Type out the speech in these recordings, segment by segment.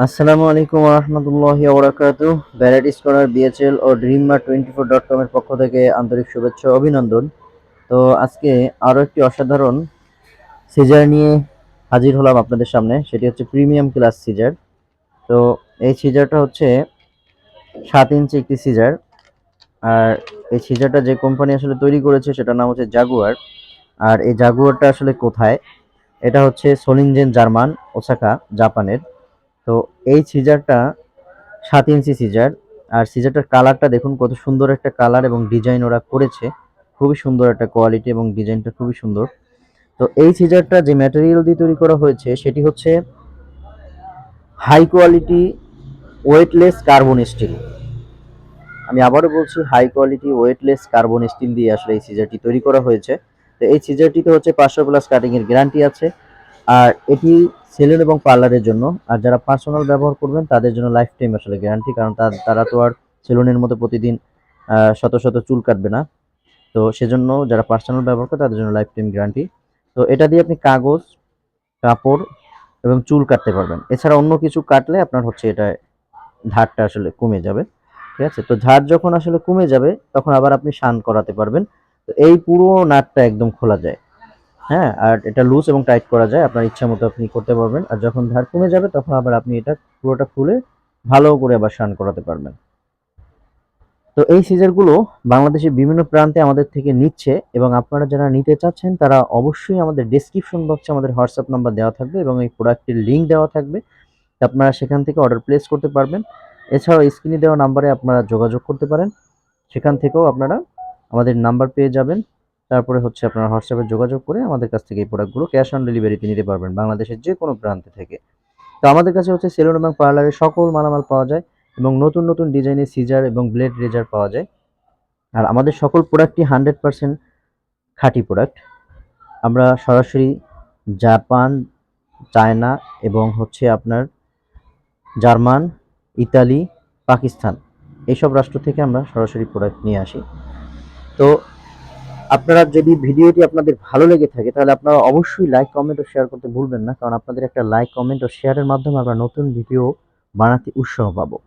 আসসালামু আলাইকুম রহমতুল্লাহি ওবরাকাতু। ভ্যারাইটি স্কলার বিএচএল ও dreamer24.com এর পক্ষ থেকে আন্তরিক শুভেচ্ছা ও অভিনন্দন। তো আজকে আরো একটি অসাধারণ সিজার নিয়ে হাজির হলাম আপনাদের সামনে। সেটি হচ্ছে প্রিমিয়াম ক্লাস সিজার। তো এই সিজারটা হচ্ছে 7 ইঞ্চি একটি সিজার। আর এই সিজারটা যে কোম্পানি আসলে তৈরি করেছে সেটার নাম হচ্ছে জাগুয়ার। আর এই জাগুয়ারটা আসলে কোথায়? এটা হচ্ছে সোলিনজেন, জার্মান, ওসাকা, জাপানের। তো এই সিজারটা 7 ইঞ্চি সিজার। আর সিজারটার কালারটা দেখুন, কত সুন্দর একটা কালার এবং ডিজাইন ওরা করেছে। খুবই সুন্দর একটা কোয়ালিটি এবং ডিজাইনটা খুবই সুন্দর। তো এই সিজারটা যে ম্যাটেরিয়াল দিয়ে তৈরি করা হয়েছে সেটি হচ্ছে high quality weightless carbon steel. আমি আবারও বলছি, high quality weightless carbon steel দিয়ে আসলে এই সিজারটি তৈরি করা হয়েছে। তো এই সিজারটিতে হচ্ছে 500+ কাটিং এর গ্যারান্টি আছে। আর এটি সেলুন এবং পার্লারের জন্য। আর যারা পার্সোনাল ব্যবহার করবেন তাদের জন্য লাইফ টাইম আসলে গ্যারান্টি, কারণ তারা তো আর সেলুনের মতো প্রতিদিন শত শত চুল কাটবে না। তো সেজন্য যারা পার্সোনাল ব্যবহার করে তাদের জন্য লাইফ টাইম গ্যারান্টি। তো এটা দিয়ে আপনি কাগজ, কাপড় এবং চুল কাটতে পারবেন। এছাড়া অন্য কিছু কাটলে আপনার হচ্ছে এটা ধারটা আসলে কমে যাবে। ঠিক আছে? তো ধার যখন আসলে কমে যাবে তখন আবার আপনি শান করাতে পারবেন। তো এই পুরো নাটটা একদম খোলা যায়। হ্যাঁ, আর এটা লুজ এবং টাইট করা যায়। আপনার ইচ্ছা মতো আপনি করতে পারবেন। আর যখন ধার কমে যাবে তখন আবার আপনি এটা পুরোটা খুলে ভালো করে আবার শান করাতে পারবেন। তো এই সিজারগুলো বাংলাদেশের বিভিন্ন প্রান্তে আমাদের থেকে নিচ্ছে, এবং আপনারা যারা নিতে চাচ্ছেন তারা অবশ্যই আমাদের ডেসক্রিপশন বক্সে আমাদের হোয়াটসঅ্যাপ নাম্বার দেওয়া থাকবে এবং এই প্রোডাক্টের লিঙ্ক দেওয়া থাকবে। তো আপনারা সেখান থেকে অর্ডার প্লেস করতে পারবেন। এছাড়াও স্ক্রিনে দেওয়া নাম্বারে আপনারা যোগাযোগ করতে পারেন। সেখান থেকেও আপনারা আমাদের নাম্বার পেয়ে যাবেন। তারপরে হচ্ছে আপনারা হোয়াটসঅ্যাপে যোগাযোগ করে আমাদের কাছ থেকে এই প্রোডাক্টগুলো ক্যাশ অন ডেলিভারিতে নিতে পারবেন বাংলাদেশের যে কোনো প্রান্ত থেকে। তো আমাদের কাছে হচ্ছে সেলুন এবং পার্লারের সকল মালামাল পাওয়া যায়, এবং নতুন নতুন ডিজাইনের সিজার এবং ব্লেড রেজার পাওয়া যায়। আর আমাদের সকল প্রোডাক্টই 100% খাঁটি প্রোডাক্ট। আমরা সরাসরি জাপান, চায়না এবং হচ্ছে আপনার জার্মান, ইতালি, পাকিস্তান এইসব রাষ্ট্র থেকে আমরা সরাসরি প্রোডাক্ট নিয়ে আসি। তো আপনারা যদি ভিডিওটি আপনাদের ভালো লেগে থাকে তাহলে আপনারা অবশ্যই লাইক, কমেন্ট ও শেয়ার করতে ভুলবেন না, কারণ আপনাদের একটা লাইক, কমেন্ট ও শেয়ারের মাধ্যমে আমরা নতুন ভিডিও বানাতে উৎসাহ পাবো।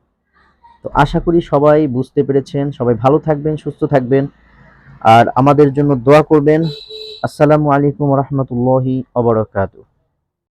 তো আশা করি সবাই বুঝতে পেরেছেন। সবাই ভালো থাকবেন, সুস্থ থাকবেন, আর আমাদের জন্য দোয়া করবেন। আসসালামু আলাইকুম রহমতুল্লাহি অবরাকাতু।